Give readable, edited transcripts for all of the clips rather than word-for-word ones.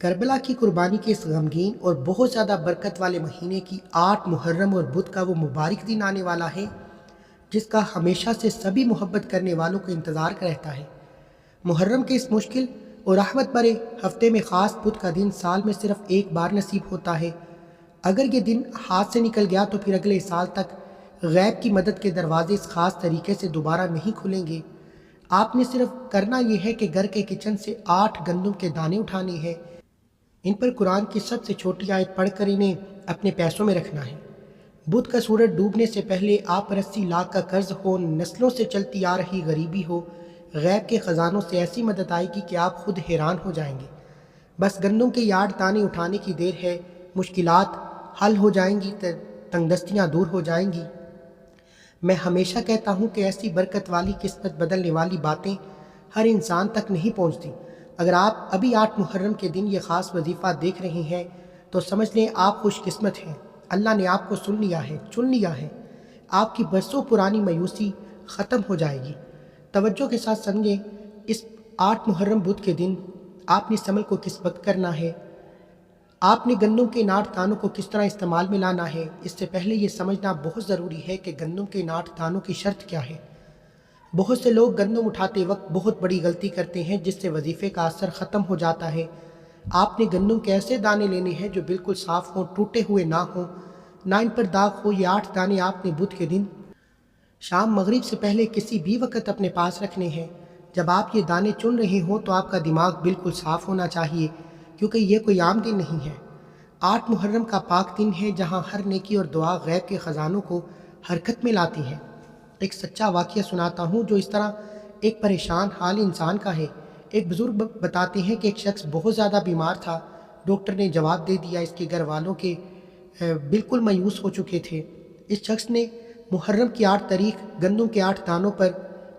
کربلا کی قربانی کے اس غمگین اور بہت زیادہ برکت والے مہینے کی 8 محرم اور بدھ کا وہ مبارک دن آنے والا ہے جس کا ہمیشہ سے سبھی محبت کرنے والوں کو انتظار رہتا ہے۔ محرم کے اس مشکل اور رحمت بھرے ہفتے میں خاص بدھ کا دن سال میں صرف ایک بار نصیب ہوتا ہے۔ اگر یہ دن ہاتھ سے نکل گیا تو پھر اگلے سال تک غیب کی مدد کے دروازے اس خاص طریقے سے دوبارہ نہیں کھلیں گے۔ آپ نے صرف کرنا یہ ہے کہ گھر کے کچن سے 8 گندم کے دانے اٹھانے ہیں، ان پر قرآن کی سب سے چھوٹی آیت پڑھ کر انہیں اپنے پیسوں میں رکھنا ہے۔ بدھ کا سورج ڈوبنے سے پہلے آپ پر 80 لاکھ کا قرض ہو، نسلوں سے چلتی آ رہی غریبی ہو، غیب کے خزانوں سے ایسی مدد آئے گی کہ آپ خود حیران ہو جائیں گے۔ بس گندم کے 8 دانے اٹھانے کی دیر ہے، مشکلات حل ہو جائیں گی، تنگ دستیاں دور ہو جائیں گی۔ میں ہمیشہ کہتا ہوں کہ ایسی برکت والی قسمت بدلنے والی باتیں ہر انسان تک نہیں پہنچتی۔ اگر آپ ابھی 8 محرم کے دن یہ خاص وظیفہ دیکھ رہے ہیں تو سمجھ لیں آپ خوش قسمت ہیں، اللہ نے آپ کو سن لیا ہے، چن لیا ہے۔ آپ کی برسوں پرانی مایوسی ختم ہو جائے گی۔ توجہ کے ساتھ سمجھیں، اس 8 محرم بدھ کے دن آپ نے اس عمل کو کس وقت کرنا ہے، آپ نے گندم کے ان 8 دانوں کو کس طرح استعمال میں لانا ہے۔ اس سے پہلے یہ سمجھنا بہت ضروری ہے کہ گندم کے ان 8 دانوں کی شرط کیا ہے۔ بہت سے لوگ گندم اٹھاتے وقت بہت بڑی غلطی کرتے ہیں جس سے وظیفے کا اثر ختم ہو جاتا ہے۔ آپ نے گندم کے ایسے دانے لینے ہیں جو بالکل صاف ہوں، ٹوٹے ہوئے نہ ہوں، نہ ان پر داغ ہو۔ یہ 8 دانے آپ نے بدھ کے دن شام مغرب سے پہلے کسی بھی وقت اپنے پاس رکھنے ہیں۔ جب آپ یہ دانے چن رہے ہوں تو آپ کا دماغ بالکل صاف ہونا چاہیے، کیونکہ یہ کوئی عام دن نہیں ہے۔ 8 محرم کا پاک دن ہے جہاں ہر نیکی اور دعا غیب کے خزانوں کو حرکت میں لاتی ہے۔ ایک سچا واقعہ سناتا ہوں جو اس طرح ایک پریشان حال انسان کا ہے۔ ایک بزرگ بتاتے ہیں کہ ایک شخص بہت زیادہ بیمار تھا۔ ڈاکٹر نے جواب دے دیا، اس کے گھر والوں کے بالکل مایوس ہو چکے تھے۔ اس شخص نے محرم کی 8 تاریخ گندم کے 8 دانوں پر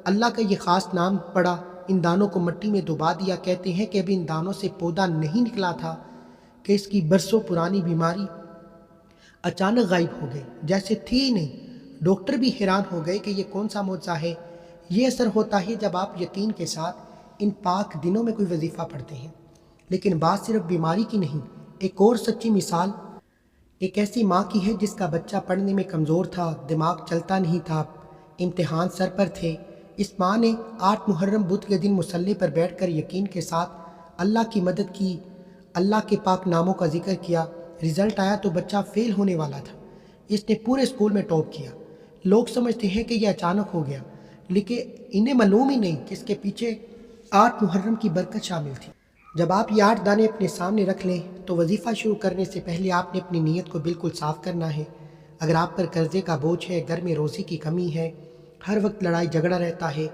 اللہ کا یہ خاص نام پڑھا، ان دانوں کو مٹی میں ڈبا دیا۔ کہتے ہیں کہ ابھی ان دانوں سے پودا نہیں نکلا تھا کہ اس کی برسوں پرانی بیماری اچانک غائب ہو گئی، جیسے تھی ہی نہیں۔ ڈاکٹر بھی حیران ہو گئے کہ یہ کون سا معجزہ ہے۔ یہ اثر ہوتا ہے جب آپ یقین کے ساتھ ان پاک دنوں میں کوئی وظیفہ پڑھتے ہیں۔ لیکن بات صرف بیماری کی نہیں، ایک اور سچی مثال ایک ایسی ماں کی ہے جس کا بچہ پڑھنے میں کمزور تھا، دماغ چلتا نہیں تھا، امتحان سر پر تھے۔ اس ماں نے 8 محرم بدھ کے دن مصلی پر بیٹھ کر یقین کے ساتھ اللہ کی مدد کی، اللہ کے پاک ناموں کا ذکر کیا۔ رزلٹ آیا تو بچہ فیل ہونے والا تھا۔ اس نے پورے اسکول میں ٹاپ کیا۔ لوگ سمجھتے ہیں کہ یہ اچانک ہو گیا، لیکن انہیں معلوم ہی نہیں کہ اس کے پیچھے 8 محرم کی برکت شامل تھی۔ جب آپ یہ 8 دانے اپنے سامنے رکھ لیں تو وظیفہ شروع کرنے سے پہلے آپ نے اپنی نیت کو بالکل صاف کرنا ہے۔ اگر آپ پر قرضے کا بوجھ ہے، گھر میں روزی کی کمی ہے، ہر وقت لڑائی جھگڑا رہتا ہے،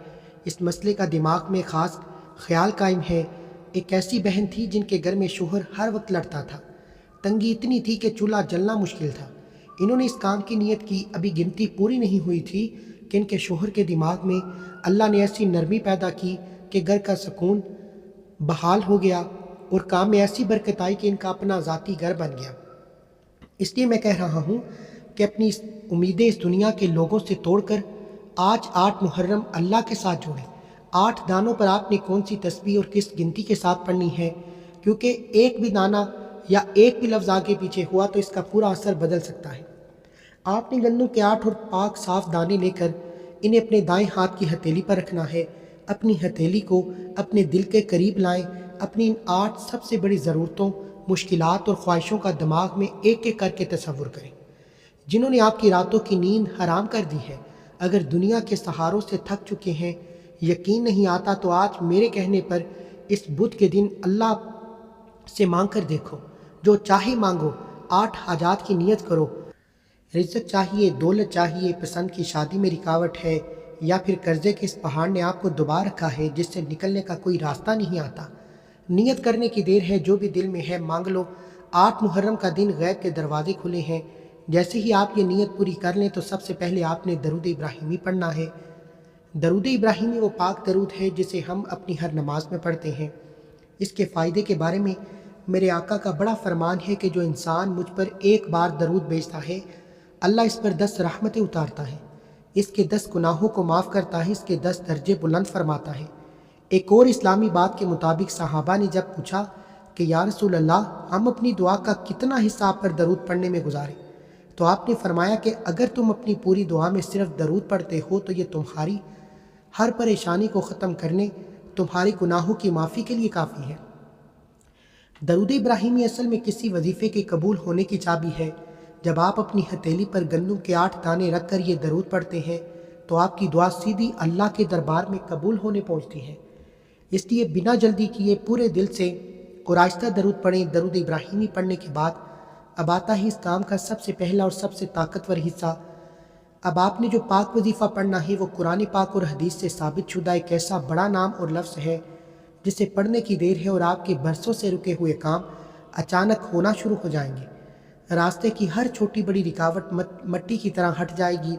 اس مسئلے کا دماغ میں خاص خیال قائم ہے۔ ایک ایسی بہن تھی جن کے گھر میں شوہر ہر وقت لڑتا تھا، تنگی اتنی تھی کہ چولہا جلنا مشکل تھا۔ انہوں نے اس کام کی نیت کی، ابھی گنتی پوری نہیں ہوئی تھی کہ ان کے شوہر کے دماغ میں اللہ نے ایسی نرمی پیدا کی کہ گھر کا سکون بحال ہو گیا اور کام میں ایسی برکت آئی کہ ان کا اپنا ذاتی گھر بن گیا۔ اس لیے میں کہہ رہا ہوں کہ اپنی امیدیں اس دنیا کے لوگوں سے توڑ کر آج 8 محرم اللہ کے ساتھ جوڑیں۔ 8 دانوں پر آپ نے کون سی تسبیح اور کس گنتی کے ساتھ پڑھنی ہے، کیونکہ ایک بھی دانہ یا ایک بھی لفظ آگے پیچھے ہوا تو اس کا پورا اثر بدل سکتا ہے۔ آپ نے گندم کے 8 اور پاک صاف دانے لے کر انہیں اپنے دائیں ہاتھ کی ہتھیلی پر رکھنا ہے۔ اپنی ہتھیلی کو اپنے دل کے قریب لائیں۔ اپنی ان 8 سب سے بڑی ضرورتوں، مشکلات اور خواہشوں کا دماغ میں ایک ایک کر کے تصور کریں، جنہوں نے آپ کی راتوں کی نیند حرام کر دی ہے۔ اگر دنیا کے سہاروں سے تھک چکے ہیں، یقین نہیں آتا تو آج میرے کہنے پر اس بدھ کے دن اللہ سے مانگ کر دیکھو، جو چاہے مانگو۔ 8 حاجات کی نیت کرو۔ رزق چاہیے، دولت چاہیے، پسند کی شادی میں رکاوٹ ہے، یا پھر قرضے کے اس پہاڑ نے آپ کو دبا رکھا ہے جس سے نکلنے کا کوئی راستہ نہیں آتا۔ نیت کرنے کی دیر ہے، جو بھی دل میں ہے مانگ لو۔ 8 محرم کا دن غیب کے دروازے کھلے ہیں۔ جیسے ہی آپ یہ نیت پوری کر لیں تو سب سے پہلے آپ نے درود ابراہیمی پڑھنا ہے۔ درود ابراہیمی وہ پاک درود ہے جسے ہم اپنی ہر نماز میں پڑھتے ہیں۔ اس کے فائدے کے بارے میں میرے آقا کا بڑا فرمان ہے کہ جو انسان مجھ پر ایک بار درود بھیجتا ہے، اللہ اس پر 10 رحمتیں اتارتا ہے، اس کے 10 گناہوں کو معاف کرتا ہے، اس کے 10 درجے بلند فرماتا ہے۔ ایک اور اسلامی بات کے مطابق صحابہ نے جب پوچھا کہ یا رسول اللہ ہم اپنی دعا کا کتنا حصہ آپ پر درود پڑھنے میں گزاریں؟ تو آپ نے فرمایا کہ اگر تم اپنی پوری دعا میں صرف درود پڑھتے ہو تو یہ تمہاری ہر پریشانی کو ختم کرنے، تمہارے گناہوں کی معافی کے لیے کافی ہے۔ درود ابراہیمی اصل میں کسی وظیفے کے قبول ہونے کی چابی ہے۔ جب آپ اپنی ہتھیلی پر گندم کے 8 دانے رکھ کر یہ درود پڑھتے ہیں تو آپ کی دعا سیدھی اللہ کے دربار میں قبول ہونے پہنچتی ہے۔ اس لیے بنا جلدی کیے پورے دل سے اور آہستہ درود پڑھیں۔ درود ابراہیمی پڑھنے کے بعد اب آتا ہے اس کام کا سب سے پہلا اور سب سے طاقتور حصہ۔ اب آپ نے جو پاک وظیفہ پڑھنا ہے وہ قرآن پاک اور حدیث سے ثابت شدہ ایک ایسا بڑا نام اور لفظ ہے جسے پڑھنے کی دیر ہے اور آپ کے برسوں سے رکے ہوئے کام اچانک ہونا شروع ہو جائیں گے۔ راستے کی ہر چھوٹی بڑی رکاوٹ مٹی کی طرح ہٹ جائے گی۔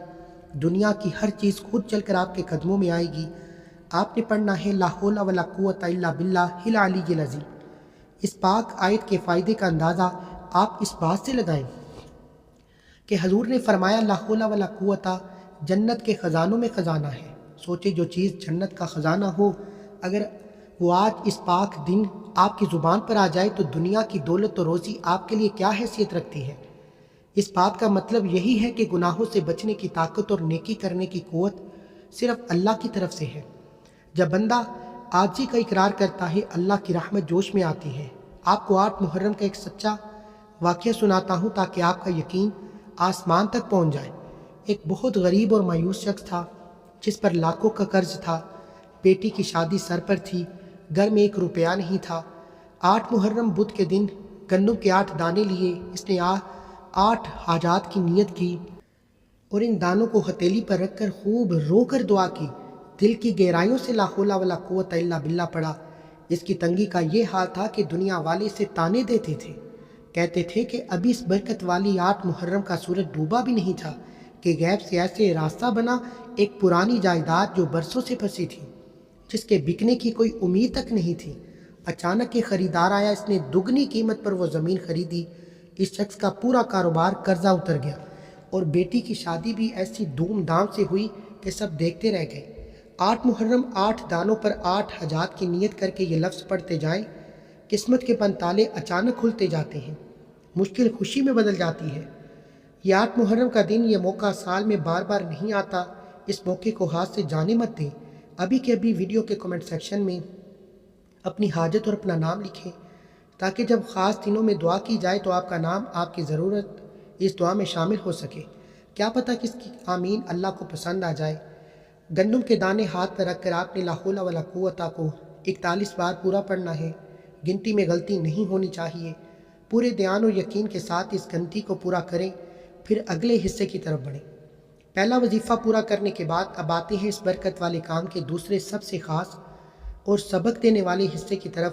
دنیا کی ہر چیز خود چل کر آپ کے قدموں میں آئے گی۔ آپ نے پڑھنا ہے لا حول ولا قوت الا باللہ العلی العظیم۔ اس پاک آیت کے فائدے کا اندازہ آپ اس بات سے لگائیں کہ حضور نے فرمایا لا حول ولا قوت جنت کے خزانوں میں خزانہ ہے۔ سوچے جو چیز جنت کا خزانہ ہو اگر وہ آج اس پاک دن آپ کی زبان پر آ جائے تو دنیا کی دولت و روزی آپ کے لیے کیا حیثیت رکھتی ہے۔ اس بات کا مطلب یہی ہے کہ گناہوں سے بچنے کی طاقت اور نیکی کرنے کی قوت صرف اللہ کی طرف سے ہے۔ جب بندہ عاجزی کا اقرار کرتا ہے اللہ کی رحمت جوش میں آتی ہے۔ آپ کو 8 محرم کا ایک سچا واقعہ سناتا ہوں تاکہ آپ کا یقین آسمان تک پہنچ جائے۔ ایک بہت غریب اور مایوس شخص تھا جس پر لاکھوں کا قرض تھا۔ بیٹی کی شادی سر پر تھی، گھر میں 1 روپیہ نہیں تھا۔ 8 محرم بدھ کے دن گندم کے 8 دانے لیے اس نے 8 حاجات کی نیت کی اور ان دانوں کو ہتھیلی پر رکھ کر خوب رو کر دعا کی۔ دل کی گہرائیوں سے لا حول ولا قوت الا باللہ پڑھا۔ اس کی تنگی کا یہ حال تھا کہ دنیا والے اسے تانے دیتے تھے، کہتے تھے کہ ابھی اس برکت والی 8 محرم کا سورج ڈوبا بھی نہیں تھا کہ غیب سے ایسے راستہ بنا ایک پرانی جائیداد جو برسوں سے پھنسی تھی، جس کے بکنے کی کوئی امید تک نہیں تھی۔ اچانک ایک خریدار آیا، اس نے دگنی قیمت پر وہ زمین خریدی۔ اس شخص کا پورا کاروبار قرضہ اتر گیا اور بیٹی کی شادی بھی ایسی دھوم دھام سے ہوئی کہ سب دیکھتے رہ گئے۔ 8 محرم 8 دانوں پر 8 حاجات کی نیت کر کے یہ لفظ پڑھتے جائیں، قسمت کے پنتالے اچانک کھلتے جاتے ہیں، مشکل خوشی میں بدل جاتی ہے۔ یہ 8 محرم کا دن، یہ موقع سال میں بار بار نہیں آتا۔ اس موقع کو ہاتھ سے جانے مت دیں۔ ابھی کے ابھی ویڈیو کے کمنٹ سیکشن میں اپنی حاجت اور اپنا نام لکھیں تاکہ جب خاص دنوں میں دعا کی جائے تو آپ کا نام، آپ کی ضرورت اس دعا میں شامل ہو سکے۔ کیا پتہ کس کی آمین اللہ کو پسند آ جائے۔ گندم کے دانے ہاتھ پر رکھ کر آپ نے لا حول ولا قوت کو 41 بار پورا پڑھنا ہے۔ گنتی میں غلطی نہیں ہونی چاہیے۔ پورے دھیان اور یقین کے ساتھ اس گنتی کو پورا کریں، پھر اگلے حصے کی طرف بڑھیں۔ پہلا وظیفہ پورا کرنے کے بعد اب آتے ہیں اس برکت والے کام کے دوسرے سب سے خاص اور سبق دینے والے حصے کی طرف۔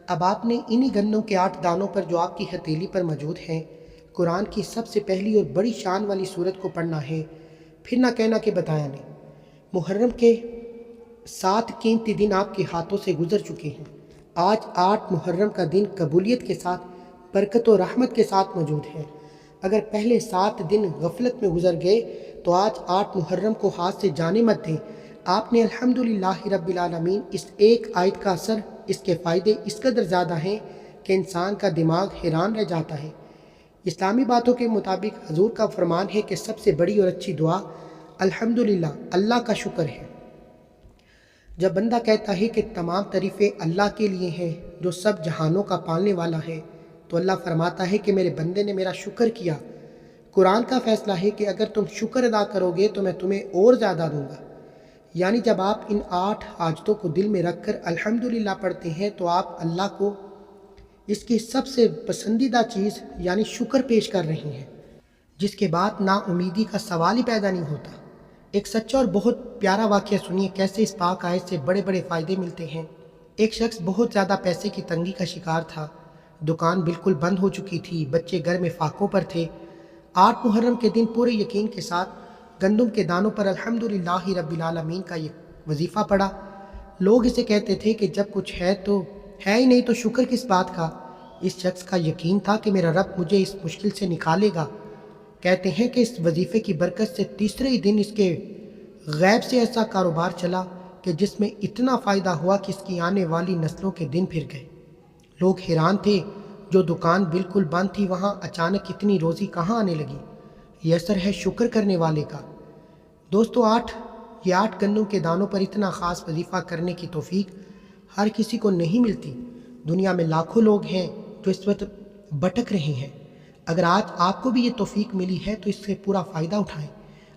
اب آپ نے انہی گندم کے 8 دانوں پر جو آپ کی ہتھیلی پر موجود ہیں قرآن کی سب سے پہلی اور بڑی شان والی سورت کو پڑھنا ہے۔ پھر نہ کہنا کہ بتایا نہیں۔ محرم کے 7 قیمتی دن آپ کے ہاتھوں سے گزر چکے ہیں۔ آج 8 محرم کا دن قبولیت کے ساتھ، برکت و رحمت کے ساتھ موجود ہے۔ اگر پہلے 7 دن غفلت میں گزر گئے تو آج 8 محرم کو ہاتھ سے جانے مت دیں۔ آپ نے الحمدللہ رب العالمین اس ایک آیت کا اثر، اس کے فائدے اس قدر زیادہ ہیں کہ انسان کا دماغ حیران رہ جاتا ہے۔ اسلامی باتوں کے مطابق حضور کا فرمان ہے کہ سب سے بڑی اور اچھی دعا الحمدللہ، اللہ کا شکر ہے۔ جب بندہ کہتا ہے کہ تمام تعریفیں اللہ کے لیے ہیں جو سب جہانوں کا پالنے والا ہے، تو اللہ فرماتا ہے کہ میرے بندے نے میرا شکر کیا۔ قرآن کا فیصلہ ہے کہ اگر تم شکر ادا کرو گے تو میں تمہیں اور زیادہ دوں گا۔ یعنی جب آپ ان 8 حاجتوں کو دل میں رکھ کر الحمدللہ پڑھتے ہیں تو آپ اللہ کو اس کی سب سے پسندیدہ چیز یعنی شکر پیش کر رہی ہیں، جس کے بعد نا امیدی کا سوال ہی پیدا نہیں ہوتا۔ ایک سچا اور بہت پیارا واقعہ سنیے کیسے اس پاک آیت سے بڑے بڑے فائدے ملتے ہیں۔ ایک شخص بہت زیادہ پیسے کی تنگی کا شکار تھا۔ دکان بالکل بند ہو چکی تھی، بچے گھر میں فاقوں پر تھے۔ 8 محرم کے دن پورے یقین کے ساتھ گندم کے دانوں پر الحمدللہ رب العالمین کا یہ وظیفہ پڑھا۔ لوگ اسے کہتے تھے کہ جب کچھ ہے تو ہے ہی نہیں تو شکر کس بات کا۔ اس شخص کا یقین تھا کہ میرا رب مجھے اس مشکل سے نکالے گا۔ کہتے ہیں کہ اس وظیفے کی برکت سے تیسرے ہی دن اس کے غیب سے ایسا کاروبار چلا کہ جس میں اتنا فائدہ ہوا کہ اس کی آنے والی نسلوں کے دن پھر گئے۔ لوگ حیران تھے، جو دکان بالکل بند تھی وہاں اچانک اتنی روزی کہاں آنے لگی؟ یہ اثر ہے شکر کرنے والے کا۔ دوستو، یہ 8 گندم کے دانوں پر اتنا خاص وظیفہ کرنے کی توفیق ہر کسی کو نہیں ملتی۔ دنیا میں لاکھوں لوگ ہیں جو اس وقت بھٹک رہے ہیں۔ اگر آج آپ کو بھی یہ توفیق ملی ہے تو اس سے پورا فائدہ اٹھائیں۔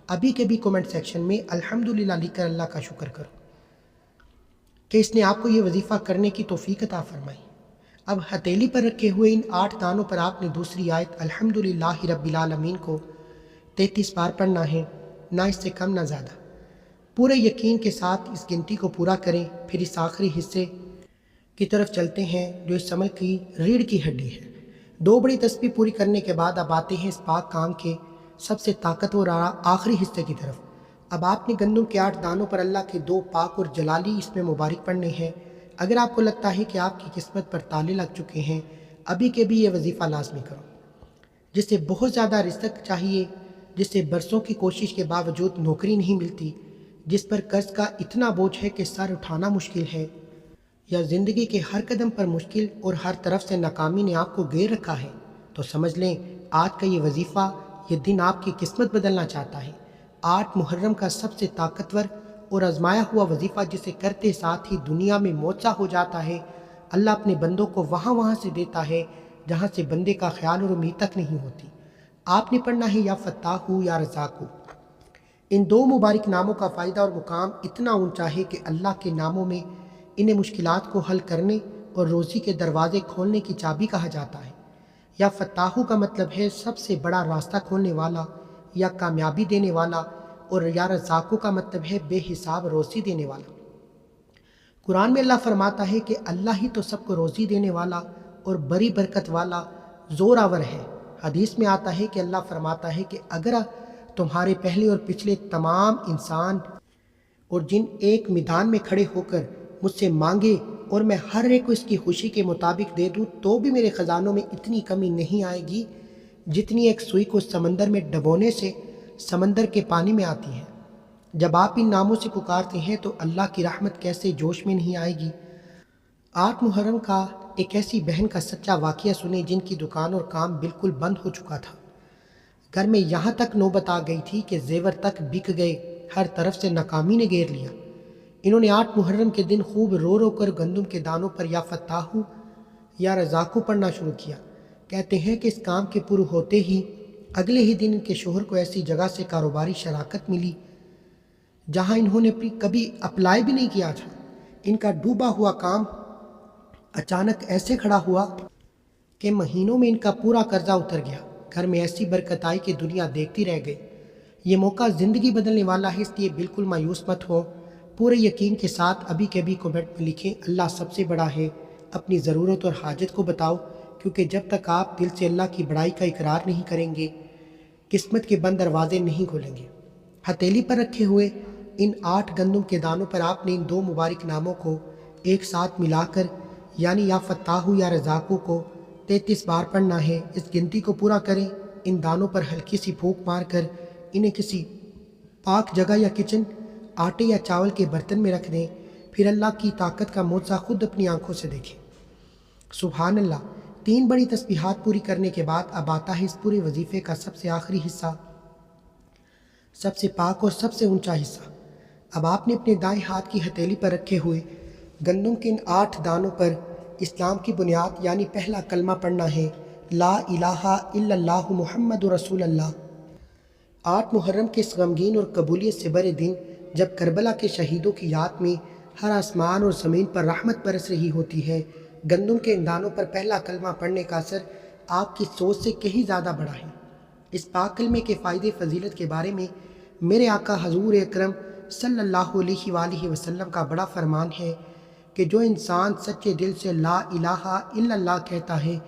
ابھی کے بھی کومنٹ سیکشن میں الحمدللہ لکھ کر اللہ کا شکر کرو کہ اس نے آپ کو یہ وظیفہ کرنے کی توفیق عطا فرمائی۔ اب ہتھیلی پر رکھے ہوئے ان 8 دانوں پر آپ نے دوسری آیت الحمدللہ رب العالمین کو 33 بار پڑھنا ہے، نہ اس سے کم نہ زیادہ۔ پورے یقین کے ساتھ اس گنتی کو پورا کریں۔ پھر اس آخری حصے کی طرف چلتے ہیں جو اس عمل کی ریڑھ کی ہڈی ہے۔ 2 بڑی تسبیح پوری کرنے کے بعد اب آتے ہیں اس پاک کام کے سب سے طاقتور آخری حصے کی طرف۔ اب آپ نے گندم کے 8 دانوں پر اللہ کے 2 پاک اور جلالی اس میں مبارک پڑھنے ہیں۔ اگر آپ کو لگتا ہے کہ آپ کی قسمت پر تالے لگ چکے ہیں، ابھی کے بھی یہ وظیفہ لازمی کرو۔ جس سے بہت زیادہ رزق چاہیے، جس سے برسوں کی کوشش کے باوجود نوکری نہیں ملتی، جس پر قرض کا اتنا بوجھ ہے کہ سر اٹھانا مشکل ہے، یا زندگی کے ہر قدم پر مشکل اور ہر طرف سے ناکامی نے آپ کو گھیر رکھا ہے، تو سمجھ لیں آج کا یہ وظیفہ، یہ دن آپ کی قسمت بدلنا چاہتا ہے۔ 8 محرم کا سب سے طاقتور اور آزمایا ہوا وظیفہ، جسے کرتے ساتھ ہی دنیا میں معجزہ ہو جاتا ہے۔ اللہ اپنے بندوں کو وہاں سے دیتا ہے جہاں سے بندے کا خیال اور امید تک نہیں ہوتی۔ آپ نے پڑھنا ہے یا فتاح یا رزاق۔ ان 2 مبارک ناموں کا فائدہ اور مقام اتنا اونچا ہے کہ اللہ کے ناموں میں انہیں مشکلات کو حل کرنے اور روزی کے دروازے کھولنے کی چابی کہا جاتا ہے۔ یا فتاح کا مطلب ہے سب سے بڑا راستہ کھولنے والا یا کامیابی دینے والا، اور یا رزاق کا مطلب ہے بے حساب روزی دینے والا۔ قرآن میں اللہ فرماتا ہے کہ اللہ ہی تو سب کو روزی دینے والا اور بڑی برکت والا زور آور ہے۔ حدیث میں آتا ہے کہ اللہ فرماتا ہے کہ اگر تمہارے پہلے اور پچھلے تمام انسان اور جن ایک میدان میں کھڑے ہو کر مجھ سے مانگے اور میں ہر ایک کو اس کی خوشی کے مطابق دے دوں، تو بھی میرے خزانوں میں اتنی کمی نہیں آئے گی جتنی ایک سوئی کو سمندر میں ڈبونے سے سمندر کے پانی میں آتی ہے۔ جب آپ ان ناموں سے پکارتے ہیں تو اللہ کی رحمت کیسے جوش میں نہیں آئے گی۔ 8 محرم کا ایک ایسی بہن کا سچا واقعہ سنیں جن کی دکان اور کام بالکل بند ہو چکا تھا۔ گھر میں یہاں تک نوبت آ گئی تھی کہ زیور تک بک گئے، ہر طرف سے ناکامی نے گھیر لیا۔ انہوں نے 8 محرم کے دن خوب رو کر گندم کے دانوں پر یا فتاح یا رزاق پڑھنا شروع کیا۔ کہتے ہیں کہ اس کام کے پورے ہوتے ہی اگلے ہی دن ان کے شوہر کو ایسی جگہ سے کاروباری شراکت ملی جہاں انہوں نے کبھی اپلائی بھی نہیں کیا تھا۔ ان کا ڈوبا ہوا کام اچانک ایسے کھڑا ہوا کہ مہینوں میں ان کا پورا قرضہ اتر گیا۔ گھر میں ایسی برکت آئی کہ دنیا دیکھتی رہ گئی۔ یہ موقع زندگی بدلنے والا ہے، اس لیے بالکل مایوس مت ہو۔ پورے یقین کے ساتھ ابھی کے بھی کومنٹ میں لکھیں اللہ سب سے بڑا ہے۔ اپنی ضرورت اور حاجت کو بتاؤ، کیونکہ جب تک آپ دل سے اللہ کی بڑائی کا اقرار نہیں کریں گے، قسمت کے بند دروازے نہیں کھولیں گے۔ ہتھیلی پر رکھے ہوئے ان 8 گندم کے دانوں پر آپ نے ان 2 مبارک ناموں کو ایک ساتھ ملا کر، یعنی یا فتاح یا رزاق کو 33 بار پڑھنا ہے۔ اس گنتی کو پورا کریں۔ ان دانوں پر ہلکی سی پھونک مار کر انہیں کسی پاک جگہ یا کچن، آٹے یا چاول کے برتن میں رکھ دیں۔ پھر اللہ کی طاقت کا معجزہ خود اپنی آنکھوں سے دیکھیں۔ سبحان اللہ۔ 3 بڑی تسبیحات پوری کرنے کے بعد اب آتا ہے اس پورے وظیفے کا سب سے آخری حصہ، سب سے پاک اور سب سے اونچا حصہ۔ اب آپ نے اپنے دائیں ہاتھ کی ہتھیلی پر رکھے ہوئے گندم کے ان 8 دانوں پر اسلام کی بنیاد یعنی پہلا کلمہ پڑھنا ہے، لا الہ الا اللہ محمد رسول اللہ۔ 8 محرم کے اس غمگین اور قبولیت سے بھرے دن، جب کربلا کے شہیدوں کی یاد میں ہر آسمان اور زمین پر رحمت برس رہی ہوتی ہے، گندم کے ان دانوں پر پہلا کلمہ پڑھنے کا اثر آپ کی سوچ سے کہیں زیادہ بڑا ہے۔ اس پاک کلمے کے فائدے فضیلت کے بارے میں میرے آقا حضور اکرم صلی اللہ علیہ وآلہ وسلم کا بڑا فرمان ہے کہ جو انسان سچے دل سے لا الہ الا اللہ کہتا ہے،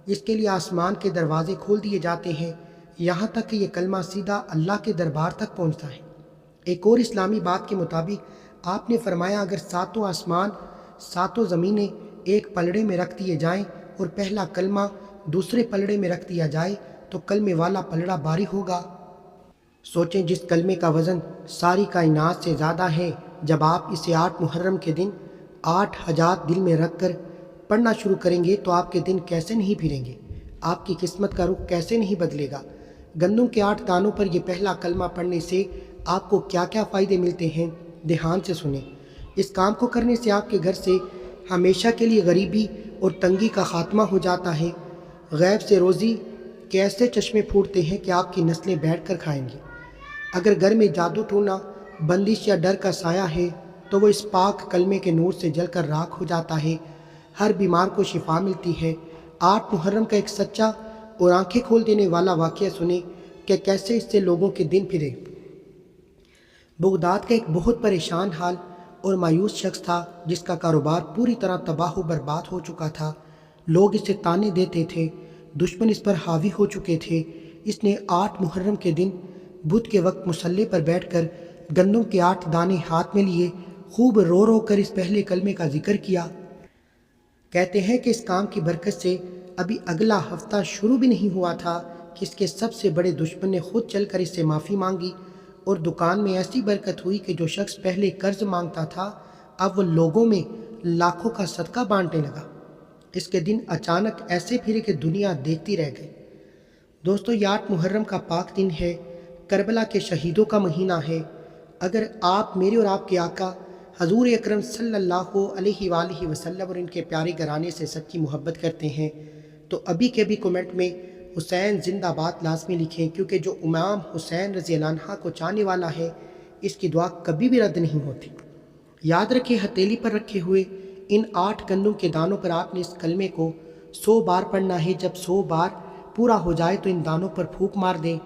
اس کے لیے آسمان کے دروازے کھول دیے جاتے ہیں، یہاں تک کہ یہ کلمہ سیدھا اللہ کے دربار تک پہنچتا ہے۔ ایک اور اسلامی بات کے مطابق آپ نے فرمایا اگر 7 آسمان 7 زمینیں ایک پلڑے میں رکھ دیے جائیں اور پہلا کلمہ دوسرے پلڑے میں رکھ دیا جائے تو کلمے والا پلڑا بھاری ہوگا۔ سوچیں جس کلمے کا وزن ساری کائنات سے زیادہ ہے، جب آپ اسے 8 محرم کے دن 8 حاجات دل میں رکھ کر پڑھنا شروع کریں گے تو آپ کے دن کیسے نہیں پھریں گے، آپ کی قسمت کا رخ کیسے نہیں بدلے گا۔ گندم کے 8 دانوں پر یہ پہلا کلمہ پڑھنے سے آپ کو کیا کیا فائدے ملتے ہیں، دھیان سے سنیں۔ اس کام کو کرنے سے آپ کے گھر سے ہمیشہ کے لیے غریبی اور تنگی کا خاتمہ ہو جاتا ہے۔ غیب سے روزی کے ایسے چشمے پھوٹتے ہیں کہ آپ کی نسلیں بیٹھ کر کھائیں گی۔ اگر گھر میں جادو ٹونا، بندش یا ڈر کا سایہ ہے تو وہ اس پاک کلمے کے نور سے جل کر راکھ ہو جاتا ہے۔ ہر بیمار کو شفا ملتی ہے۔ 8 محرم کا ایک سچا اور آنکھیں کھول دینے والا واقعہ سنیں کہ کیسے اس سے لوگوں کے دن پھرے۔ بغداد کا ایک بہت پریشان حال اور مایوس شخص تھا جس کا کاروبار پوری طرح تباہ و برباد ہو چکا تھا۔ لوگ اسے تانے دیتے تھے، دشمن اس پر حاوی ہو چکے تھے۔ اس نے 8 محرم کے دن بدھ کے وقت مصلی پر بیٹھ کر گندم کے 8 دانے ہاتھ میں لیے خوب رو رو کر اس پہلے کلمے کا ذکر کیا۔ کہتے ہیں کہ اس کام کی برکت سے ابھی اگلا ہفتہ شروع بھی نہیں ہوا تھا کہ اس کے سب سے بڑے دشمن نے خود چل کر اس سے معافی مانگی، اور دکان میں ایسی برکت ہوئی کہ جو شخص پہلے قرض مانگتا تھا اب وہ لوگوں میں لاکھوں کا صدقہ بانٹنے لگا۔ اس کے دن اچانک ایسے پھرے کہ دنیا دیکھتی رہ گئی۔ دوستو، یہ 8 محرم کا پاک دن ہے، کربلا کے شہیدوں کا مہینہ ہے۔ اگر آپ میرے اور آپ کے آقا حضور اکرم صلی اللہ علیہ وآلہ وسلم اور ان کے پیارے گھرانے سے سچی محبت کرتے ہیں تو ابھی کے بھی کومنٹ میں حسین زندہ باد لازمی لکھیں، کیونکہ جو امام حسین رضی اللہ عنہ کو چاہنے والا ہے اس کی دعا کبھی بھی رد نہیں ہوتی۔ یاد رکھیں، ہتھیلی پر رکھے ہوئے ان 8 گندم کے دانوں پر آپ نے اس کلمے کو 100 بار پڑھنا ہے۔ جب 100 بار پورا ہو جائے تو ان دانوں پر پھونک مار دیں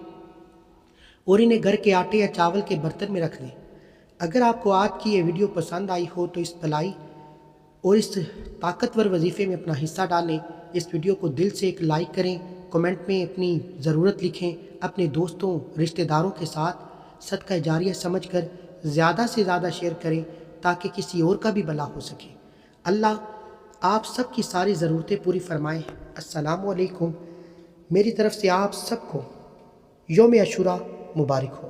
اور انہیں گھر کے آٹے یا چاول کے برتن میں رکھ دیں۔ اگر آپ کو آج کی یہ ویڈیو پسند آئی ہو تو اس بھلائی اور اس طاقتور وظیفے میں اپنا حصہ ڈالیں۔ اس ویڈیو کو دل سے ایک لائک کریں، کمنٹ میں اپنی ضرورت لکھیں، اپنے دوستوں رشتہ داروں کے ساتھ صدقہ جاریہ سمجھ کر زیادہ سے زیادہ شیئر کریں تاکہ کسی اور کا بھی بھلا ہو سکے۔ اللہ آپ سب کی ساری ضرورتیں پوری فرمائیں۔ السلام علیکم۔ میری طرف سے آپ سب کو یوم عاشوراء مبارک ہو۔